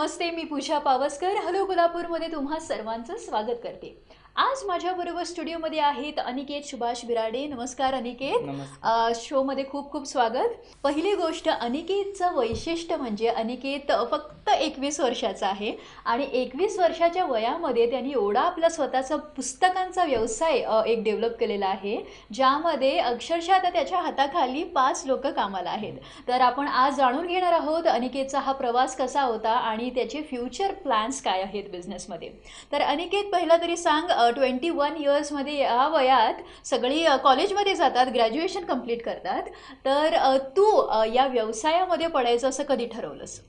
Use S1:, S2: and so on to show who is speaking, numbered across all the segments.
S1: नमस्ते, मी पूजा Pawaskar. Hello कोल्हापूरमध्ये तुम्हा सर्वांचं स्वागत करते. आज माझ्याबरोबर स्टुडिओमध्ये आहेत अनिकेत सुभाष बिराडे. नमस्कार अनिकेत.
S2: नमस्कार.
S1: शोमध्ये खूप खूप स्वागत. पहिली गोष्ट, अनिकेतचं वैशिष्ट्य म्हणजे अनिकेत फक्त 21 वर्षाचा आहे आणि 21 वर्षाच्या वयामध्ये त्यांनी एवढा आपला स्वतःचा पुस्तकांचा व्यवसाय एक डेव्हलप केलेला आहे, ज्यामध्ये अक्षरशः आता त्याच्या हाताखाली 5 लोक कामाला आहेत. तर आपण आज जाणून घेणार आहोत अनिकेतचा हा प्रवास कसा होता आणि त्याचे फ्युचर प्लॅन्स काय आहेत बिझनेसमध्ये. तर अनिकेत, पहिला तरी सांग, 21 इयर्समध्ये या वयात सगळी कॉलेजमध्ये जातात, ग्रॅज्युएशन कंप्लीट करतात, तर तू या व्यवसायामध्ये पडायचं असं कधी ठरवलंस?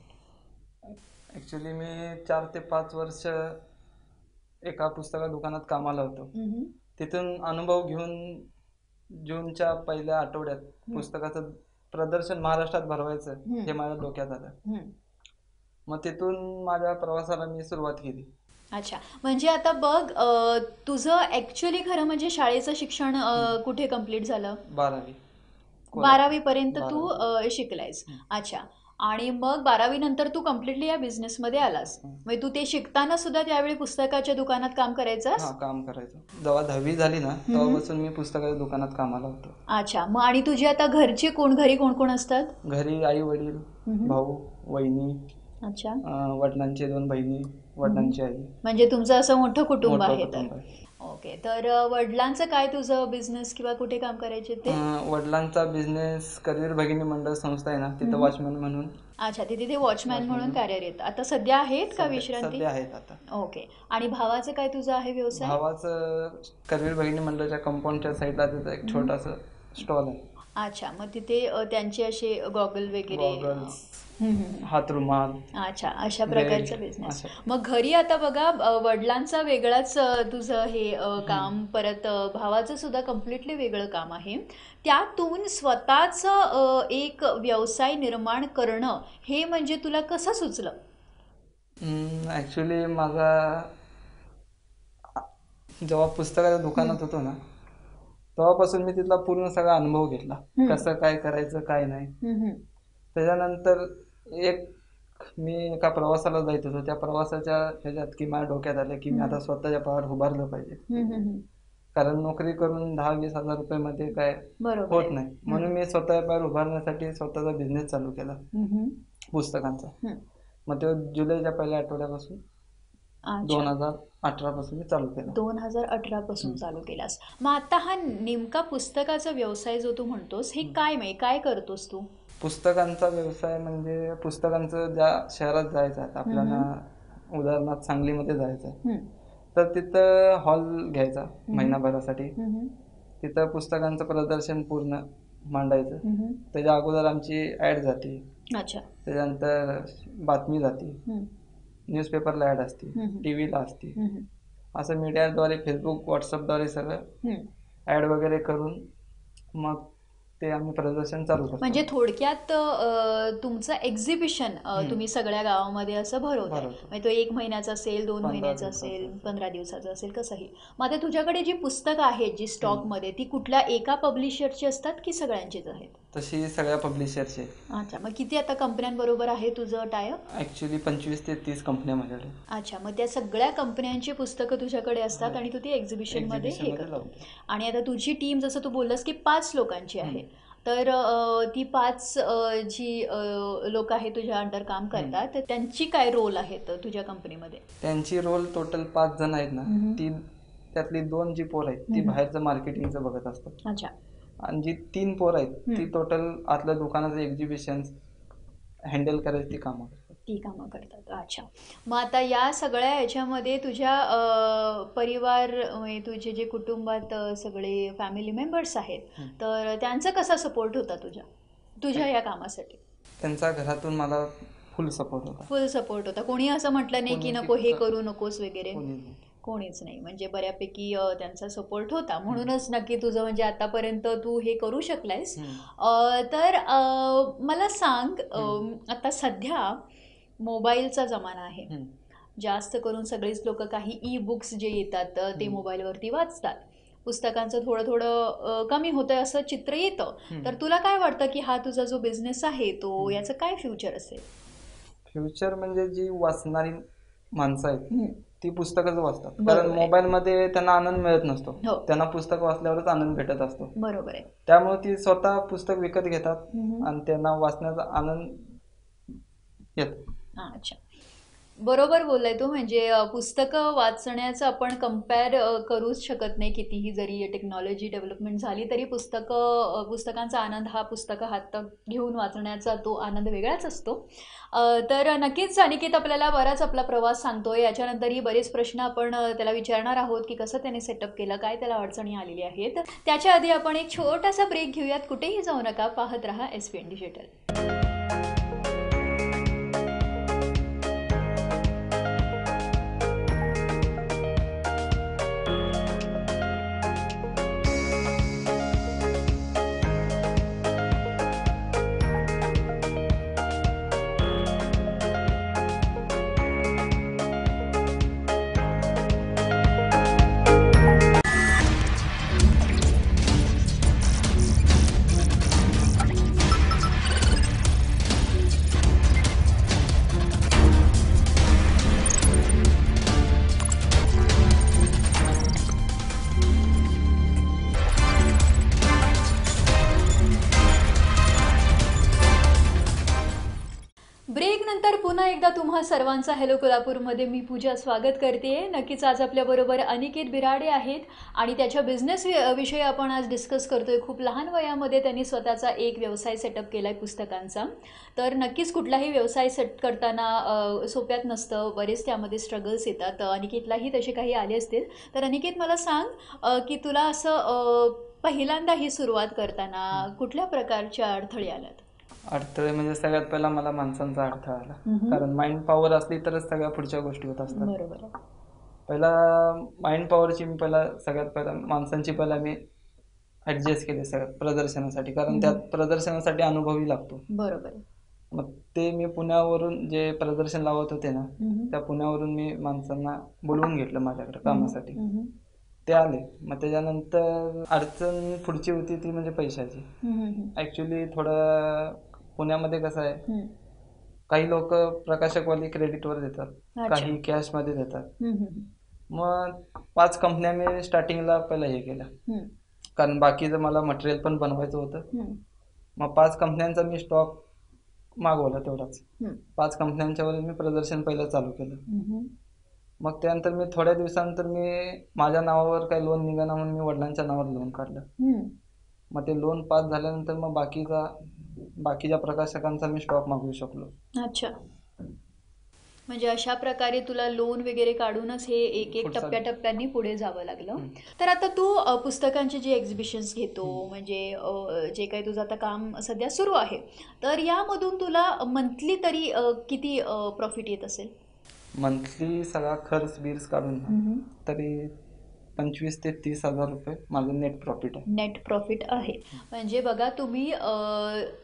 S2: ॲक्च्युली मी 4 ते 5 वर्ष एका पुस्तका दुकानात कामाला होतो. तिथून अनुभव घेऊन जूनच्या पहिल्या आठवड्यात पुस्तकाचं प्रदर्शन महाराष्ट्रात भरवायचं हे माझ्या डोक्यात आलं. मग तिथून माझ्या प्रवासाला मी सुरुवात केली.
S1: अच्छा, म्हणजे आता बघ, तुझं ॲक्च्युली खरं म्हणजे शाळेचं शिक्षण कुठे कंप्लीट झालं?
S2: 12वी
S1: 12वी पर्यंत तू
S2: 12वी.
S1: शिकलायस. अच्छा. आणि मग 12वी नंतर तू कम्प्लिटली या बिझनेसमध्ये आलास. म्हणजे तू ते शिकताना सुद्धा त्यावेळी पुस्तकाच्या दुकानात काम करायचंस?
S2: हां, काम करायचो. जेव्हा 10वी झाली ना तेव्हापासून मी पुस्तकाच्या दुकानात कामाला होतो.
S1: अच्छा, मग आणि तुझी आता घरची घरी कोण कोण असतात?
S2: घरी आई वडील, भाऊ, वहिनी,
S1: अच्छा.
S2: वडिलांचे 2 बहिणी, वडिलांची आई.
S1: म्हणजे तुमचं असं मोठं कुटुंब
S2: मोठं
S1: आहे तर.
S2: कुटुंब आहे.
S1: ओके. तर वडिलांचं काय, तुझं बिझनेस किंवा कुठे काम करायचे ते?
S2: वडिलांचा बिझनेस करवीर भगिनी मंडळ संस्था आहे ना, तिथं वॉचमॅन म्हणून.
S1: अच्छा, तिथे ते वॉचमॅन म्हणून कार्यरत. आता सध्या आहेत का विश्रांती?
S2: सध्या आहेत आता.
S1: ओके. आणि भावाचं काय तुझं आहे व्यवसाय?
S2: भावाचं करवीर भगिनी मंडळच्या कंपाऊंडच्या साईडला तिथं एक छोटासा स्टॉल आहे.
S1: अच्छा, मग तिथे त्यांचे असे गॉगल वगैरे.
S2: गॉगल्स, हातरुमाल.
S1: अच्छा, अशा प्रकारचा
S2: बेल्ट,
S1: बिझनेस.
S2: असं.
S1: मग घरी आता बघा, वडिलांचा वेगळाच तुझं हे काम, परत भावाचं सुद्धा कम्प्लिटली वेगळं काम आहे. त्यातून स्वतःचं एक व्यवसाय निर्माण करणं हे म्हणजे तुला कसं सुचलं?
S2: ॲक्च्युली माझा जेव्हा पुस्तकाच्या दुकानात होतो ना तेव्हापासून मी तिथला पूर्ण सगळा अनुभव घेतला, कसं काय करायचं काय नाही. त्याच्यानंतर मी एका प्रवासाला जात होतो. त्या प्रवासाच्या ह्याच्यात की माझ्या डोक्यात आलं की मी आता स्वतःच्या पायावर उभारलं पाहिजे. कारण नोकरी करून 10-20 हजार रुपये मध्ये काय होत नाही. म्हणून मी स्वतःच्या पायावर उभारण्यासाठी स्वतःचा बिझनेस चालू केला पुस्तकांचा. मग तो जुलैच्या पहिल्या आठवड्यापासून 2018 पासून मी चालू केला.
S1: 2018 पासून चालू केलास. मग आता हा नेमका पुस्तकाचा व्यवसाय जो तू म्हणतोस, हे काय करतोस तू?
S2: पुस्तकांचा व्यवसाय म्हणजे पुस्तकांचं ज्या शहरात जायचं आहे आपल्याला, उदाहरणार्थ सांगलीमध्ये जायचं आहे, तर तिथं हॉल घ्यायचा महिनाभरासाठी. तिथं पुस्तकांचं प्रदर्शन पूर्ण मांडायचं. त्याच्या अगोदर आमची ॲड जाते.
S1: अच्छा.
S2: त्याच्यानंतर बातमी जाते, न्यूजपेपरला ॲड असते, टी व्हीला असते. असं मीडियाद्वारे, फेसबुक, व्हॉट्सअपद्वारे सगळं ॲड वगैरे करून मग ते आम्ही प्रदर्शन चालू करतो.
S1: म्हणजे थोडक्यात तुमचं एक्झिबिशन तुम्ही सगळ्या गावामध्ये असं भरवताय. म्हणजे तो 1 महिन्याचा असेल, 2 महिन्याचा असेल, 15 दिवसाचा असेल, कसंही. मग आता तुझ्याकडे जी पुस्तकं आहेत जी स्टॉकमध्ये, ती कुठल्या एका पब्लिशरची असतात की सगळ्यांचीच आहेत?
S2: तशी सगळ्या पब्लिशरची.
S1: अच्छा, मग किती आता कंपन्यांबरोबर आहे तुझं टायअप?
S2: ॲक्च्युली 25 ते 30 कंपन्या माझ्याकडे.
S1: अच्छा, मग त्या सगळ्या कंपन्यांची पुस्तकं तुझ्याकडे असतात आणि तू ती एक्झिबिशनमध्ये हे करतो. आणि आता तुझी टीम, जसं तू बोललास की 5 लोकांची आहे, तर ती 5 जी लोक आहेत तुझ्या अंडर काम करतात, तर त्यांची काय रोल आहेत तुझ्या कंपनीमध्ये?
S2: त्यांची रोल टोटल 5 जण आहेत ना, त्यातली 2 जी पोर आहेत ती बाहेरचं मार्केटिंगचं बघत असतात.
S1: अच्छा.
S2: आणि जी 3 पोर आहेत ती टोटल आतल्या दुकानाचं एक्झिबिशन हँडल करायची ती कामं
S1: करतात. अच्छा. मग आता या सगळ्या ह्याच्यामध्ये तुझ्या परिवार, तुझे जे कुटुंबात सगळे फॅमिली मेंबर्स आहेत, तर त्यांचा कसा सपोर्ट होता तुझ्या या कामासाठी?
S2: त्यांचा घरातून मला फुल सपोर्ट होता.
S1: कोणी असं म्हटलं नाही की नको, हे करू नकोस वगैरे? कोणीच नाही. म्हणजे बऱ्यापैकी त्यांचा सपोर्ट होता. म्हणूनच नक्की तुझं म्हणजे आतापर्यंत तू हे करू शकलायस. तर मला सांग, आता सध्या मोबाईलचा जमाना आहे. जास्त करून सगळेच लोक काही ई बुक्स जे येतात ते मोबाईलवरती वाचतात. पुस्तकांचं थोडं कमी होतंय असं चित्र येतं. तर तुला काय वाटतं की हा तुझा जो बिझनेस आहे तो याचं काय फ्युचर असेल?
S2: फ्युचर म्हणजे जी वाचणारी माणसं आहेत ती पुस्तकच वाचतात,
S1: बरोबर
S2: कारण
S1: आहे.
S2: मोबाईलमध्ये त्यांना आनंद मिळत नसतो.
S1: हो.
S2: त्यांना पुस्तक वाचल्यावरच आनंद भेटत असतो.
S1: बरोबर आहे.
S2: त्यामुळे ती स्वतः पुस्तक विकत घेतात
S1: हम्म.
S2: आणि त्यांना वाचण्याचा आनंद येतो.
S1: अच्छा, बरोबर बोललाय तू. म्हणजे पुस्तकं वाचण्याचं आपण कम्पेअर करूच शकत नाही. कितीही जरी टेक्नॉलॉजी डेव्हलपमेंट झाली तरी पुस्तकांचा आनंद हा पुस्तकं हातात घेऊन वाचण्याचा तो आनंद वेगळाच असतो. तर नक्कीच अनिकेत आपल्याला बराच आपला प्रवास सांगतोय. याच्यानंतरही बरेच प्रश्न आपण त्याला विचारणार आहोत की कसं त्याने सेटअप केलं, काय त्याला अडचणी आलेल्या आहेत. त्याच्या आधी आपण एक छोटासा ब्रेक घेऊयात. कुठेही जाऊ नका, पाहत रहा SPN डिजिटल. ब्रेक नंतर पुन्हा एकदा तुम्हा सर्वांचा हॅलो कोल्हापूरमध्ये मी पूजा स्वागत करते. नक्कीच आज आपल्याबरोबर अनिकेत बिराडे आहेत आणि त्याच्या बिझनेस विषयी आपण आज डिस्कस करतोय. खूप लहान वयामध्ये त्यांनी स्वतःचा एक व्यवसाय सेटअप केला आहे पुस्तकांचा. तर नक्कीच कुठलाही व्यवसाय सेट करताना सोप्यात नसतं, बरेच त्यामध्ये स्ट्रगल्स येतात. अनिकेतलाही तसे काही आले असतील. तर अनिकेत मला सांग की तुला असं पहिल्यांदा ही सुरुवात करताना कुठल्या प्रकारच्या अडथळे आल्यात?
S2: अडथळे म्हणजे सगळ्यात पहिला मला माणसांचा अडथळा आला, कारण माइंड पॉवर असली तरच सगळ्या पुढच्या गोष्टी होत असतात.
S1: बरोबर आहे.
S2: पहिला माइंड पॉवरची मी सगळ्यात पहिला माणसांची मी ऍडजस्ट केले सगळ्या प्रदर्शनासाठी, कारण त्यात प्रदर्शनासाठी अनुभवही लागतो.
S1: बरोबर आहे.
S2: मग ते मी पुण्यावरून जे प्रदर्शन लावत होते ना, त्या पुण्यावरून मी माणसांना बोलवून घेतलं माझ्याकडे कामासाठी. ते आले. मग त्याच्यानंतर अडचण पुढची होती ती म्हणजे पैशाची. ऍक्च्युली थोडं पुण्यामध्ये कसं आहे, काही लोक प्रकाशकवाली क्रेडिटवर देतात, काही कॅशमध्ये देतात. मग 5 कंपन्या मी स्टार्टिंगला पहिला हे केल्या, कारण बाकीचं मला मटेरियल पण बनवायचं होतं. मग 5 कंपन्यांचा मी स्टॉक मागवला तेवढाच. 5 कंपन्यांच्यावर मी प्रदर्शन पहिलं चालू केलं. मग त्यानंतर मी थोड्या दिवसानंतर माझ्या नावावर काही लोन निघाला म्हणून मी वडिलांच्या नावावर लोन काढलं. मग ते लोन पास झाल्यानंतर मग बाकीच्या प्रकाशकांचा मी स्टॉक मागवू शकलो.
S1: अच्छा, म्हणजे अशा प्रकारे तुला लोन वगैरे काढूनच हे एक एक टप्प्याटप्प्यांनी पुढे जावं लागलं. तर आता तू पुस्तकांचे जे एक्झिबिशन्स घेतो, म्हणजे जे काही तुझं आता काम सध्या सुरू आहे, तर यामधून तुला मंथली तरी किती प्रॉफिट येत असेल?
S2: मंथली सगळा खर्च बिर्स काढून तरी 25 ते 30 हजार रुपये माझं नेट प्रॉफिट आहे.
S1: नेट प्रॉफिट आहे. म्हणजे बघा, तुम्ही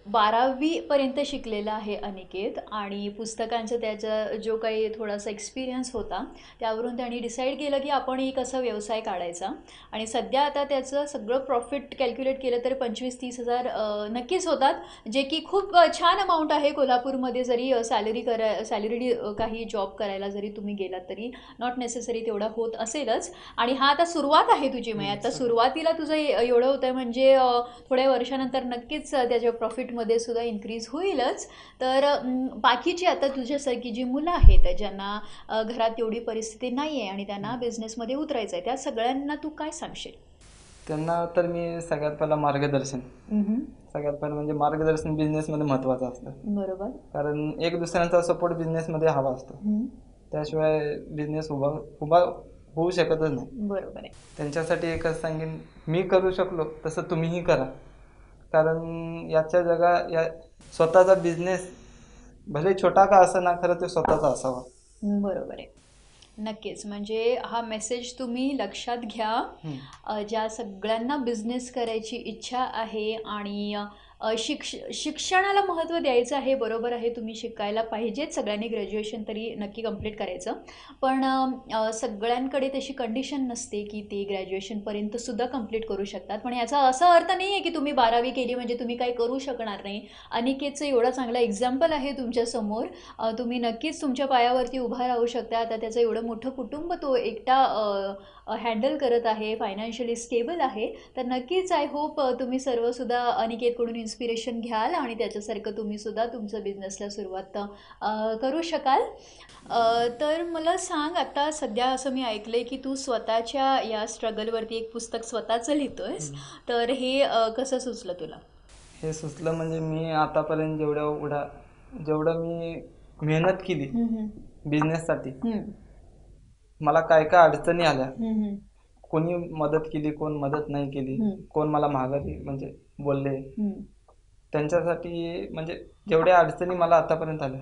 S1: 12वी पर्यंत शिकलेला आहे अनिकेत, आणि पुस्तकांचा त्याचा जो काही थोडासा एक्सपिरियन्स होता त्यावरून त्यांनी डिसाईड केलं की आपण एक असा व्यवसाय काढायचा. आणि सध्या आता त्याचं सगळं प्रॉफिट कॅल्क्युलेट केलं तर 25-30 हजार नक्कीच होतात, जे की खूप छान अमाऊंट आहे. कोल्हापूरमध्ये जरी सॅलरी काही जॉब करायला जरी तुम्ही गेलात तरी नॉट नेसेसरी तेवढा होत असेलच. आणि हा आता सुरुवात आहे तुझी. मग आता सुरुवातीला तुझं एवढं होतं म्हणजे थोड्या वर्षानंतर नक्कीच त्याच्या प्रॉफिटमध्ये सुद्धा इन्क्रीज होईलच. तर बाकीची आता तुझ्यासारखी जी मुलं आहेत ज्यांना घरात एवढी परिस्थिती नाही आहे आणि त्यांना बिझनेसमध्ये उतरायचं आहे, त्या सगळ्यांना तू काय सांगशील?
S2: त्यांना तर मी सगळ्यात पहिला म्हणजे मार्गदर्शन बिझनेसमध्ये महत्त्वाचं असतं.
S1: बरोबर.
S2: कारण एक दुसऱ्यांचा सपोर्ट बिझनेसमध्ये हवा असतो, त्याशिवाय बिझनेस उभा होऊ शकतच नाही.
S1: बरोबर आहे.
S2: त्यांच्यासाठी एकच सांगेन, मी करू शकलो तसं तुम्हीही करा. कारण या स्वतःचा बिझनेस भले छोटा का असेना, खरं ते स्वतःचा असावा.
S1: बरोबर आहे. नक्कीच. म्हणजे हा मेसेज तुम्ही लक्षात घ्या. ज्या सगळ्यांना बिझनेस करायची इच्छा आहे आणि शिक्षणाला महत्त्व द्यायचं आहे, बरोबर आहे, तुम्ही शिकायला पाहिजेच, सगळ्यांनी ग्रॅज्युएशन तरी नक्की कंप्लीट करायचं. पण सगळ्यांकडे तशी कंडिशन नसते की ते ग्रॅज्युएशनपर्यंतसुद्धा कंप्लीट करू शकतात. पण याचा असा अर्थ नाही आहे की तुम्ही 12वी केली म्हणजे तुम्ही काही करू शकणार नाही. अनिकेतचं एवढा चांगला एक्झाम्पल आहे तुमच्यासमोर. तुम्ही नक्कीच तुमच्या पायावरती उभा राहू शकता. आता त्याचं एवढं मोठं कुटुंब तो एकटा हँडल करत आहे, फायनान्शियली स्टेबल आहे. तर नक्कीच आय होप तुम्ही सर्वसुद्धा अनिकेतकडून इन्स्पिरेशन घ्याल आणि त्याच्यासारखं तुम्हीसुद्धा तुमचं बिझनेसला सुरुवात करू शकाल. तर मला सांग, आता सध्या असं मी ऐकलं आहे की तू स्वतःच्या या स्ट्रगलवरती एक पुस्तक स्वतःचं लिहितोयस. तर हे कसं सुचलं तुला?
S2: हे सुचलं म्हणजे मी आतापर्यंत जेवढं मी मेहनत केली बिझनेससाठी, मला काय काय अडचणी आल्या, कोणी मदत केली, कोण मदत नाही केली, कोण मला माघारी म्हणजे बोलले, त्यांच्यासाठी म्हणजे जेवढ्या अडचणी मला आतापर्यंत आल्या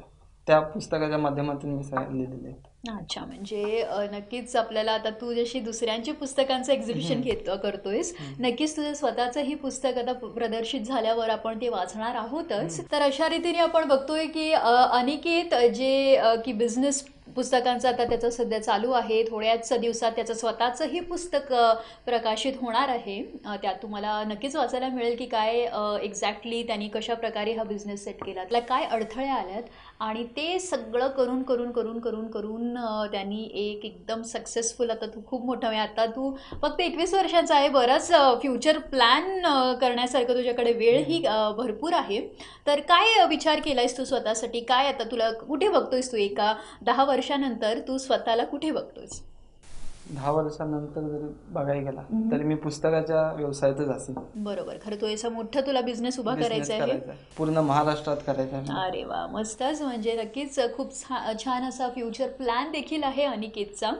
S2: त्या पुस्तकाच्या माध्यमातून मी लिहिलेले आहेत.
S1: अच्छा, म्हणजे नक्कीच आपल्याला आता तू जशी दुसऱ्यांची पुस्तकांचं एक्झिबिशन करतोयस, नक्कीच तुझं स्वतःचंही पुस्तक आता प्रदर्शित झाल्यावर आपण ते वाचणार आहोतच. तर अशा रीतीने आपण बघतोय की अनिकेत जे की बिझनेस पुस्तकांचं आता त्याचं सध्या चालू आहे. थोड्याच दिवसात त्याचं स्वतःचंही पुस्तक प्रकाशित होणार आहे. त्यात तुम्हाला नक्कीच वाचायला मिळेल की काय एक्झॅक्टली त्यांनी कशा प्रकारे हा बिझनेस सेट केला, त्याला काय अडथळे आल्यात आणि ते सगळं करून करून करून करून करून त्यांनी एक एकदम सक्सेसफुल, आता तू खूप मोठा आहे, आता तू फक्त 21 वर्षाचा आहे, बराच फ्युचर प्लॅन करण्यासारखं तुझ्याकडे वेळही भरपूर आहे. तर काय विचार केलायस तू स्वतःसाठी? काय आता तुला कुठे बघतोयस तू एका 10 वर्षानंतर तू स्वतःला कुठे बघतोयस?
S2: 10 वर्षानंतर जरी बघायला गेला तरी मी पुस्तकाच्या व्यवसायातच असेल.
S1: बरोबर, खरं तो असा मोठा तुला बिझनेस उभा करायचा आहे,
S2: पूर्ण महाराष्ट्रात करायचा आहे.
S1: अरे वा, मस्तच. म्हणजे नक्कीच खूप छान असा फ्युचर प्लॅन देखील आहे अनिकेतचा.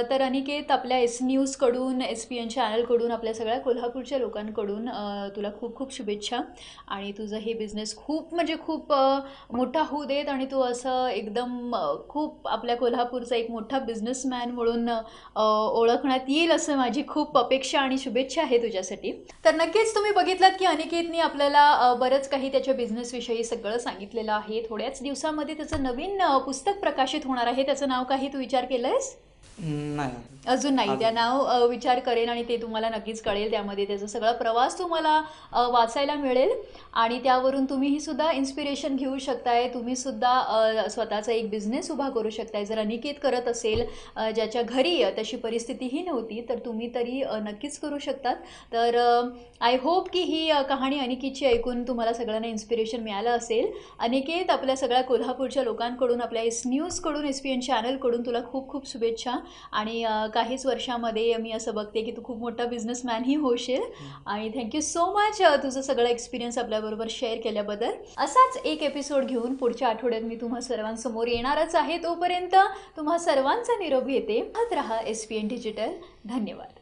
S1: तर अनिकेत, आपल्या SNewsकडून, SPN चॅनलकडून, आपल्या सगळ्या कोल्हापूरच्या लोकांकडून तुला खूप खूप शुभेच्छा. आणि तुझं हे बिझनेस खूप म्हणजे खूप मोठा होऊ देत आणि तू असं एकदम खूप आपल्या कोल्हापूरचा एक मोठा बिझनेसमॅन म्हणून ओळखण्यात येईल असं माझी खूप अपेक्षा आणि शुभेच्छा आहे तुझ्यासाठी. तर नक्कीच तुम्ही बघितलात की अनिकेतनी आपल्याला बरंच काही त्याच्या बिझनेसविषयी सगळं सांगितलेलं आहे. थोड्याच दिवसामध्ये त्याचं नवीन पुस्तक प्रकाशित होणार आहे. त्याचं नाव काही तू विचार केलंयस?
S2: नाही,
S1: अजून नाही. त्या नाव विचार करेन आणि ते तुम्हाला नक्कीच कळेल. त्यामध्ये त्याचा सगळा प्रवास तुम्हाला वाचायला मिळेल आणि त्यावरून तुम्हीही सुद्धा इन्स्पिरेशन घेऊ शकताय. तुम्ही सुद्धा स्वतःचा एक बिझनेस उभा करू शकताय. जर अनिकेत करत असेल, ज्याच्या घरी तशी परिस्थितीही नव्हती, तर तुम्ही तरी नक्कीच करू शकतात. तर आय होप की ही कहाणी अनिकेतची ऐकून तुम्हाला सगळ्यांना इन्स्पिरेशन मिळालं असेल. अनिकेत, आपल्या सगळ्या कोल्हापूरच्या लोकांकडून, आपल्या SNewsकडून, SPN चॅनलकडून तुला खूप खूप शुभेच्छा. आणि काहीच वर्षामध्ये मी असं बघते की तू खूप मोठा बिझनेसमॅनही होशील. आणि थँक्यू सो मच तुझं सगळं एक्सपिरियन्स आपल्याबरोबर शेअर केल्याबद्दल. असाच एक एपिसोड घेऊन पुढच्या आठवड्यात मी तुम्हा सर्वांसमोर येणारच आहे. तोपर्यंत तुम्हा सर्वांचा निरोप घेते. पाहत रहा SPN डिजिटल. धन्यवाद.